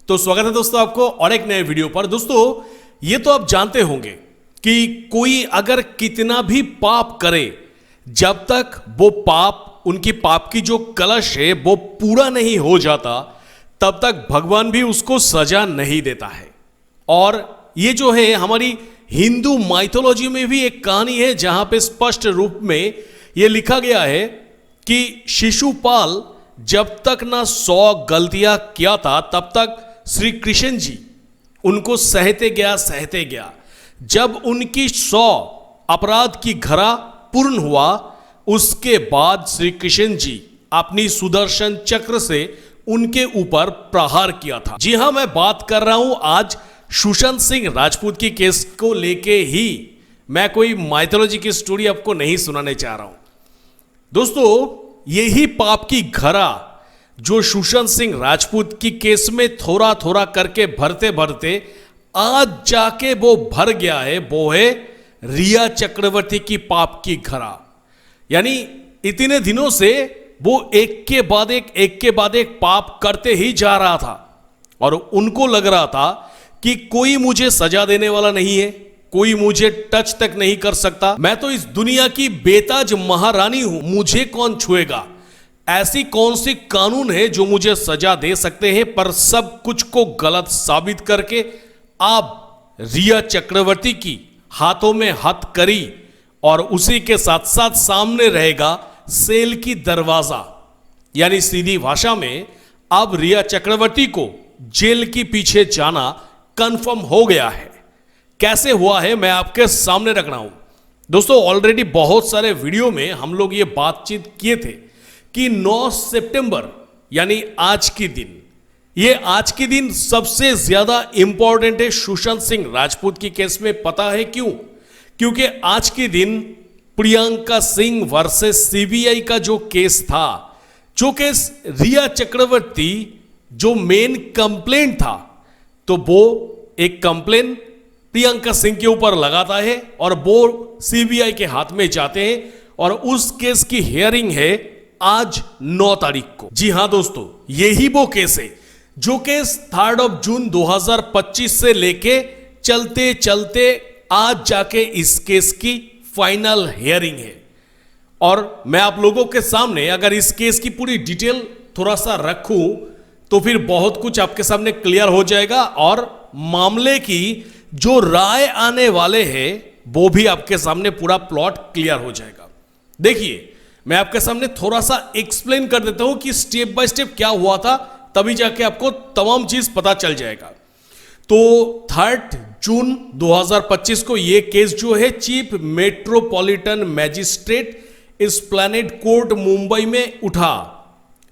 तो स्वागत है दोस्तों आपको और एक नए वीडियो पर। दोस्तों ये तो आप जानते होंगे कि कोई अगर कितना भी पाप करे, जब तक वो पाप, उनकी पाप की जो कलश है वो पूरा नहीं हो जाता, तब तक भगवान भी उसको सजा नहीं देता है। और ये जो है हमारी हिंदू माइथोलॉजी में भी एक कहानी है जहां पे स्पष्ट रूप में ये लिखा गया है कि शिशुपाल जब तक ना 100 गलतियां किया था, तब तक श्री कृष्ण जी उनको सहते गया। जब उनकी 100 अपराध की घड़ा पूर्ण हुआ, उसके बाद श्री कृष्ण जी अपनी सुदर्शन चक्र से उनके ऊपर प्रहार किया था। जी हां, मैं बात कर रहा हूं आज सुशांत सिंह राजपूत की केस को लेके ही। मैं कोई माइथोलॉजी की स्टोरी आपको नहीं सुनाने चाह रहा हूं। दोस्तों यही पाप की घड़ा जो सुशांत सिंह राजपूत की केस में थोड़ा थोड़ा करके भरते भरते आज जाके वो भर गया है, वो है रिया चक्रवर्ती की पाप की घड़ा। यानी इतने दिनों से वो एक के बाद एक पाप करते ही जा रहा था और उनको लग रहा था कि कोई मुझे सजा देने वाला नहीं है, कोई मुझे टच तक नहीं कर सकता, मैं तो इस दुनिया की बेताज महारानी हूं, मुझे कौन छुएगा। ऐसी कौन सी कानून है जो मुझे सजा दे सकते हैं। पर सब कुछ को गलत साबित करके आप रिया चक्रवर्ती की हाथों में हथकड़ी और उसी के साथ साथ सामने रहेगा सेल की दरवाजा। यानी सीधी भाषा में अब रिया चक्रवर्ती को जेल के पीछे जाना कंफर्म हो गया है। कैसे हुआ है मैं आपके सामने रख रहा हूं। दोस्तों ऑलरेडी बहुत सारे वीडियो में हम लोग ये बातचीत किए थे कि 9 सितंबर यानी आज की दिन, ये आज की दिन सबसे ज्यादा इंपॉर्टेंट है सुशांत सिंह राजपूत की केस में। पता है क्यों? क्योंकि आज के दिन प्रियंका सिंह वर्सेस सीबीआई का जो केस था, जो केस रिया चक्रवर्ती जो मेन कंप्लेंट था, तो वो एक कंप्लेंट प्रियंका सिंह के ऊपर लगाता है और वो सीबीआई के हाथ में जाते हैं और उस केस की हियरिंग है आज 9 तारीख को। जी हां दोस्तों, यही वो केस है जो केस 3 जून 2025 से लेके चलते चलते आज जाके इस केस की फाइनल हियरिंग है। और मैं आप लोगों के सामने अगर इस केस की पूरी डिटेल थोड़ा सा रखूं तो फिर बहुत कुछ आपके सामने क्लियर हो जाएगा और मामले की जो राय आने वाले हैं वो भी आपके सामने पूरा प्लॉट क्लियर हो जाएगा। देखिए मैं आपके सामने थोड़ा सा एक्सप्लेन कर देता हूं कि स्टेप बाय स्टेप क्या हुआ था, तभी जाके आपको तमाम चीज पता चल जाएगा। तो 3 जून 2025 को यह केस जो है chief metropolitan magistrate Esplanade court Mumbai में उठा,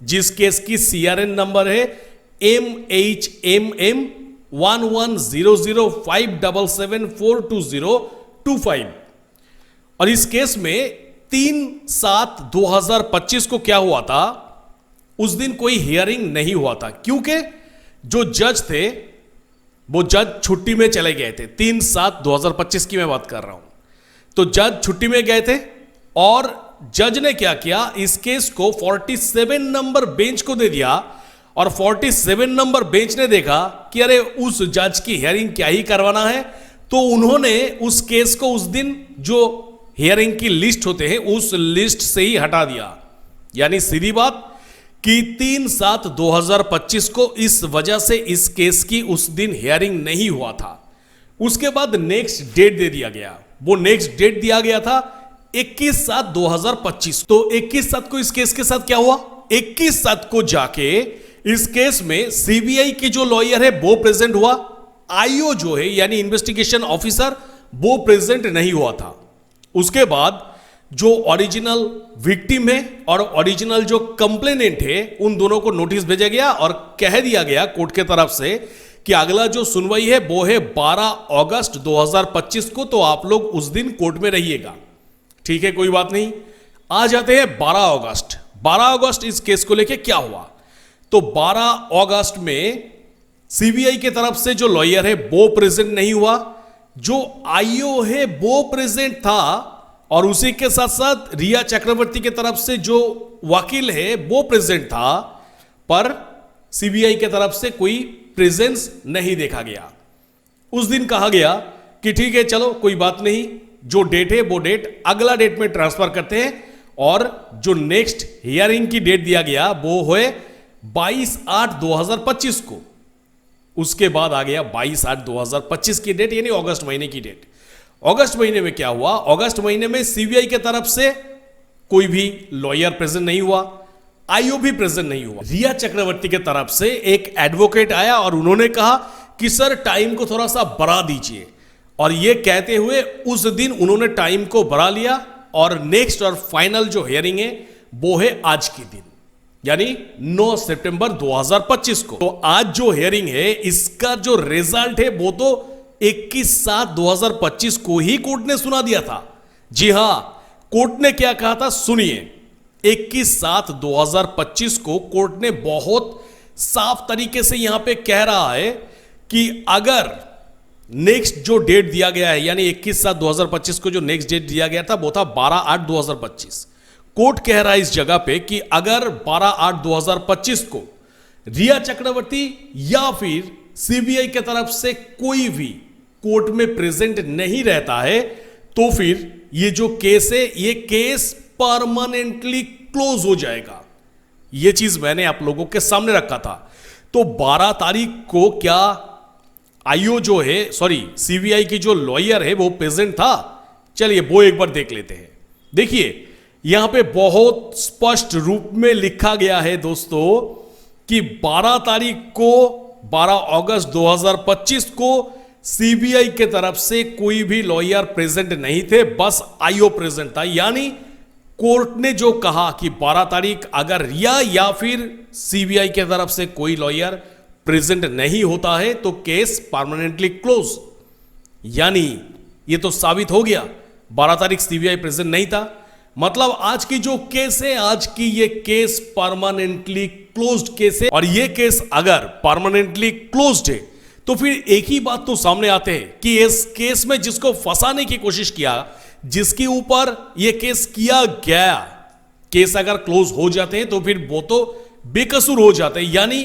जिस केस की CRN नंबर है MHMM 110057742025। और इस केस में 3/7/2025 को क्या हुआ था, उस दिन कोई हियरिंग नहीं हुआ था क्योंकि जो जज थे वो जज छुट्टी में चले गए थे। 3/7/2025 की मैं बात कर रहा हूं। तो जज छुट्टी में गए थे और जज ने क्या किया, इस केस को 47 नंबर बेंच को दे दिया और 47 नंबर बेंच ने देखा कि अरे उस जज की हियरिंग क्या ही करवाना है, तो उन्होंने उस केस को उस दिन जो हियरिंग की लिस्ट होते हैं उस लिस्ट से ही हटा दिया। यानी सीधी बात कि 3/7/2025 को इस वजह से इस केस की उस दिन हियरिंग नहीं हुआ था। उसके बाद नेक्स्ट डेट दे दिया गया। वो नेक्स्ट डेट दिया गया था 21/7/2025। तो 21/7 को इस केस के साथ क्या हुआ, 21/7 को जाके इस केस में सीबीआई के जो लॉयर है वो प्रेजेंट हुआ, आईओ जो है यानी इन्वेस्टिगेशन ऑफिसर वो प्रेजेंट नहीं हुआ था। उसके बाद जो ओरिजिनल विक्टिम है और ओरिजिनल जो कंप्लेनेंट है उन दोनों को नोटिस भेजा गया और कह दिया गया कोर्ट के तरफ से कि अगला जो सुनवाई है वो है 12 अगस्त 2025 को, तो आप लोग उस दिन कोर्ट में रहिएगा। ठीक है, कोई बात नहीं। आ जाते हैं 12 अगस्त। 12 अगस्त इस केस को लेके क्या हुआ, तो 12 अगस्त में सीबीआई के तरफ से जो लॉयर है वो प्रेजेंट नहीं हुआ, जो आईओ है वो प्रेजेंट था और उसी के साथ साथ रिया चक्रवर्ती के तरफ से जो वकील है वो प्रेजेंट था, पर सीबीआई के तरफ से कोई प्रेजेंस नहीं देखा गया। उस दिन कहा गया कि ठीक है चलो कोई बात नहीं, जो डेट है वो डेट अगला डेट में ट्रांसफर करते हैं, और जो नेक्स्ट हियरिंग की डेट दिया गया वो है 22/8/2025 को। उसके बाद आ गया 22/8/2025 की डेट, यानी अगस्त महीने की डेट। अगस्त महीने में क्या हुआ? अगस्त महीने में सीबीआई के तरफ से कोई भी लॉयर प्रेजेंट नहीं हुआ, आईओ भी प्रेजेंट नहीं हुआ। रिया चक्रवर्ती के तरफ से एक एडवोकेट आया और उन्होंने कहा कि सर टाइम को थोड़ा सा बढ़ा दीजिए, और ये कहते हुए उस दिन उन्होंने टाइम को बढ़ा लिया, और नेक्स्ट और फाइनल जो हियरिंग है वो है आज के दिन, यानी 9 सितंबर 2025 को। तो आज जो हियरिंग है इसका जो रिजल्ट है वो तो 21/7/2025 को ही कोर्ट ने सुना दिया था। जी हां, कोर्ट ने क्या कहा था सुनिए। 21/7/2025 को कोर्ट ने बहुत साफ तरीके से यहां पे कह रहा है कि अगर नेक्स्ट जो डेट दिया गया है, यानी 21/7/2025 को जो नेक्स्ट डेट दिया गया था वो था 12/8/2025। कोर्ट कह रहा है इस जगह पे कि अगर 12/8/2025 को रिया चक्रवर्ती या फिर सीबीआई की तरफ से कोई भी कोर्ट में प्रेजेंट नहीं रहता है तो फिर ये जो केस है ये केस परमानेंटली क्लोज हो जाएगा। ये चीज मैंने आप लोगों के सामने रखा था। तो 12 तारीख को क्या आईओ जो है, सॉरी सीबीआई की जो लॉयर है वो प्रेजेंट था? चलिए वो एक बार देख लेते हैं। देखिए यहां पे बहुत स्पष्ट रूप में लिखा गया है दोस्तों कि 12 तारीख को 12 अगस्त 2025 को सीबीआई के तरफ से कोई भी लॉयर प्रेजेंट नहीं थे, बस आईओ प्रेजेंट था। यानी कोर्ट ने जो कहा कि 12 तारीख अगर रिया या फिर सीबीआई के तरफ से कोई लॉयर प्रेजेंट नहीं होता है तो केस परमानेंटली क्लोज। यानी ये तो साबित हो गया 12 तारीख सीबीआई प्रेजेंट नहीं था, मतलब आज की जो केस है, आज की ये केस परमानेंटली क्लोज्ड केस है। और ये केस अगर परमानेंटली क्लोज्ड है तो फिर एक ही बात तो सामने आते हैं कि इस केस में जिसको फंसाने की कोशिश किया, जिसके ऊपर ये केस किया गया, केस अगर क्लोज हो जाते हैं तो फिर वो तो बेकसूर हो जाते हैं। यानी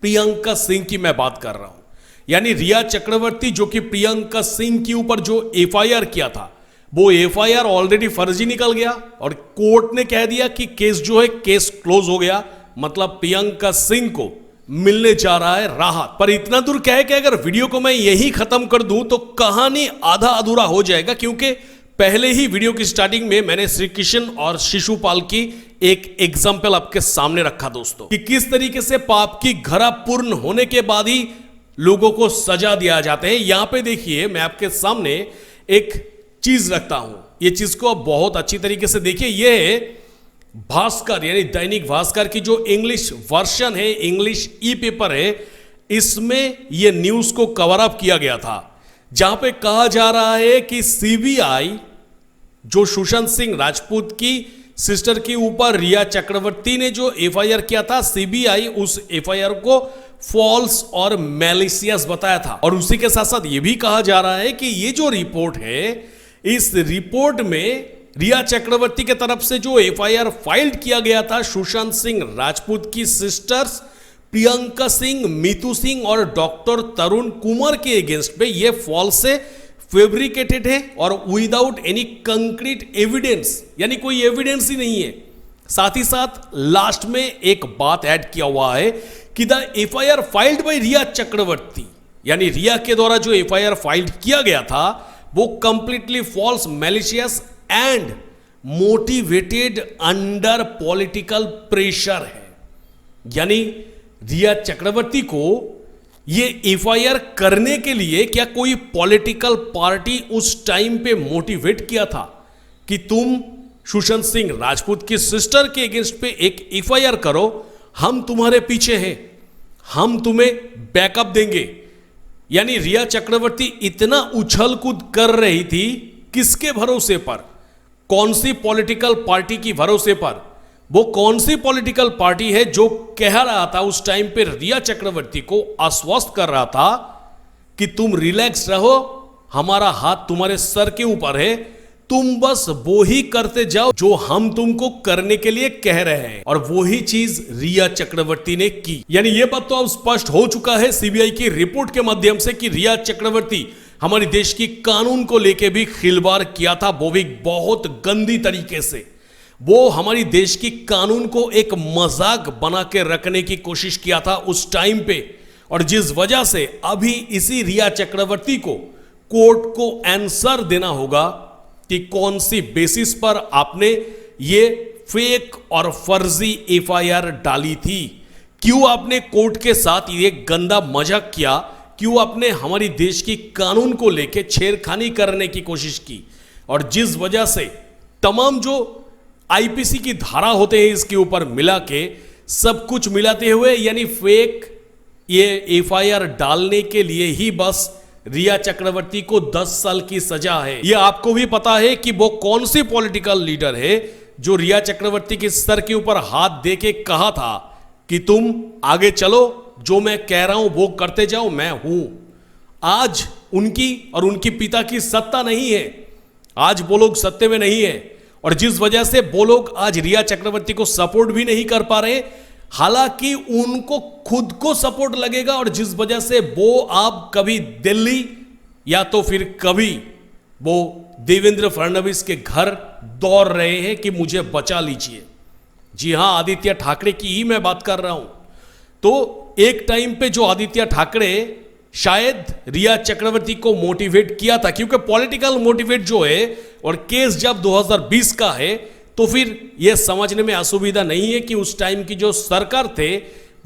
प्रियंका सिंह की मैं बात कर रहा हूं, यानी रिया चक्रवर्ती जो कि प्रियंका सिंह के ऊपर जो एफआईआर किया था वो एफआईआर ऑलरेडी फर्जी निकल गया, और कोर्ट ने कह दिया कि केस जो है केस क्लोज हो गया। मतलब प्रियंका सिंह को मिलने जा रहा है राहत। पर इतना दूर क्या है कि अगर वीडियो को मैं यही खत्म कर दूं तो कहानी आधा अधूरा हो जाएगा, क्योंकि पहले ही वीडियो की स्टार्टिंग में मैंने श्री कृष्ण और शिशुपाल की एक एग्जाम्पल आपके सामने रखा दोस्तों, कि किस तरीके से पाप की घड़ा पूर्ण होने के बाद ही लोगों को सजा दिया जाता है। यहां पे देखिए मैं आपके सामने एक चीज रखता हूं, ये चीज को बहुत अच्छी तरीके से देखिए। ये है भास्कर यानी दैनिक भास्कर की जो इंग्लिश वर्जन है, इंग्लिश ई पेपर है, इसमें ये न्यूज को कवर अप किया गया था, जहां पे कहा जा रहा है कि सीबीआई जो सुशांत सिंह राजपूत की सिस्टर के ऊपर रिया चक्रवर्ती ने जो एफआईआर किया था, सीबीआई उस एफआईआर को फॉल्स और मैलिशियस बताया था। और उसी के साथ साथ यह भी कहा जा रहा है कि ये जो रिपोर्ट है, इस रिपोर्ट में रिया चक्रवर्ती के तरफ से जो एफआईआर फाइल किया गया था सुशांत सिंह राजपूत की सिस्टर्स प्रियंका सिंह, मीतू सिंह और डॉक्टर तरुण कुमार के अगेंस्ट पे ये फॉल्स है, फैब्रिकेटेड है और विदाउट एनी कंक्रीट एविडेंस, यानी कोई एविडेंस ही नहीं है। साथ ही साथ लास्ट में एक बात ऐड किया हुआ है कि द एफआईआर फाइल्ड बाय रिया चक्रवर्ती, यानी रिया के द्वारा जो एफआईआर फाइल किया गया था वो completely false, malicious and motivated under political pressure है। यानी रिया चक्रवर्ती को ये एफआईआर करने के लिए क्या कोई पॉलिटिकल पार्टी उस टाइम पे मोटिवेट किया था कि तुम सुशांत सिंह राजपूत की सिस्टर के अगेंस्ट पे एक एफआईआर करो, हम तुम्हारे पीछे हैं, हम तुम्हें बैकअप देंगे। यानी रिया चक्रवर्ती इतना उछल कूद कर रही थी, किसके भरोसे पर? कौन सी पॉलिटिकल पार्टी की भरोसे पर? वो कौन सी पॉलिटिकल पार्टी है जो कह रहा था उस टाइम पे रिया चक्रवर्ती को आश्वस्त कर रहा था कि तुम रिलैक्स रहो, हमारा हाथ तुम्हारे सर के ऊपर है, तुम बस वो ही करते जाओ जो हम तुमको करने के लिए कह रहे हैं, और वो ही चीज रिया चक्रवर्ती ने की। यानी ये बात तो अब स्पष्ट हो चुका है सीबीआई की रिपोर्ट के माध्यम से कि रिया चक्रवर्ती हमारे देश की कानून को लेके भी खिलवाड़ किया था, वो भी बहुत गंदी तरीके से। वो हमारी देश की कानून को एक मजाक बना के रखने की कोशिश किया था उस टाइम पे, और जिस वजह से अभी इसी रिया चक्रवर्ती को कोर्ट को आंसर देना होगा कि कौन सी बेसिस पर आपने ये फेक और फर्जी एफआईआर डाली थी, क्यों आपने कोर्ट के साथ ये गंदा मजाक किया, क्यों आपने हमारी देश की कानून को लेके छेड़खानी करने की कोशिश की, और जिस वजह से तमाम जो आईपीसी की धारा होते हैं इसके ऊपर मिला के सब कुछ मिलाते हुए, यानी फेक ये एफआईआर डालने के लिए ही बस रिया चक्रवर्ती को 10 साल की सजा है। ये आपको भी पता है कि वो कौन सी पॉलिटिकल लीडर है जो रिया चक्रवर्ती के सर के ऊपर हाथ दे के कहा था कि तुम आगे चलो, जो मैं कह रहा हूं वो करते जाओ, मैं हूं। आज उनकी और उनके पिता की सत्ता नहीं है, आज वो लोग सत्ते में नहीं है, और जिस वजह से वो लोग आज रिया चक्रवर्ती को सपोर्ट भी नहीं कर पा रहे, हालांकि उनको खुद को सपोर्ट लगेगा, और जिस वजह से वो आप कभी दिल्ली या तो फिर कभी वो देवेंद्र फडणवीस के घर दौड़ रहे हैं कि मुझे बचा लीजिए। जी हां, आदित्य ठाकरे की ही मैं बात कर रहा हूं। तो एक टाइम पे जो आदित्य ठाकरे शायद रिया चक्रवर्ती को मोटिवेट किया था, क्योंकि पॉलिटिकल मोटिवेट जो है, और केस जब 2020 का है, तो फिर यह समझने में असुविधा नहीं है कि उस टाइम की जो सरकार थे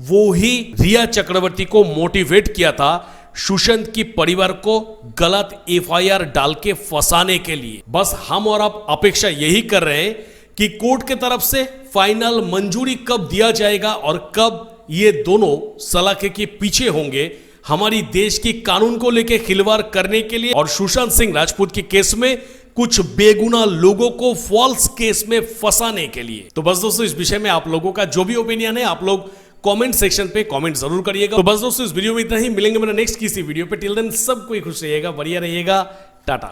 वो ही रिया चक्रवर्ती को मोटिवेट किया था सुशांत की परिवार को गलत एफआईआर डाल के फंसाने के लिए। बस हम और आप अपेक्षा यही कर रहे हैं कि कोर्ट के तरफ से फाइनल मंजूरी कब दिया जाएगा और कब ये दोनों सलाखे के पीछे होंगे हमारी देश की कानून को लेकर खिलवाड़ करने के लिए, और सुशांत सिंह राजपूत के केस में कुछ बेगुनाह लोगों को फॉल्स केस में फंसाने के लिए। तो बस दोस्तों, इस विषय में आप लोगों का जो भी ओपिनियन है आप लोग कमेंट सेक्शन पे कमेंट जरूर करिएगा। तो बस दोस्तों, इस वीडियो में इतना ही, मिलेंगे मेरा नेक्स्ट किसी वीडियो पे। टिल देन सब कोई खुश रहिएगा, बढ़िया रहिएगा, टाटा।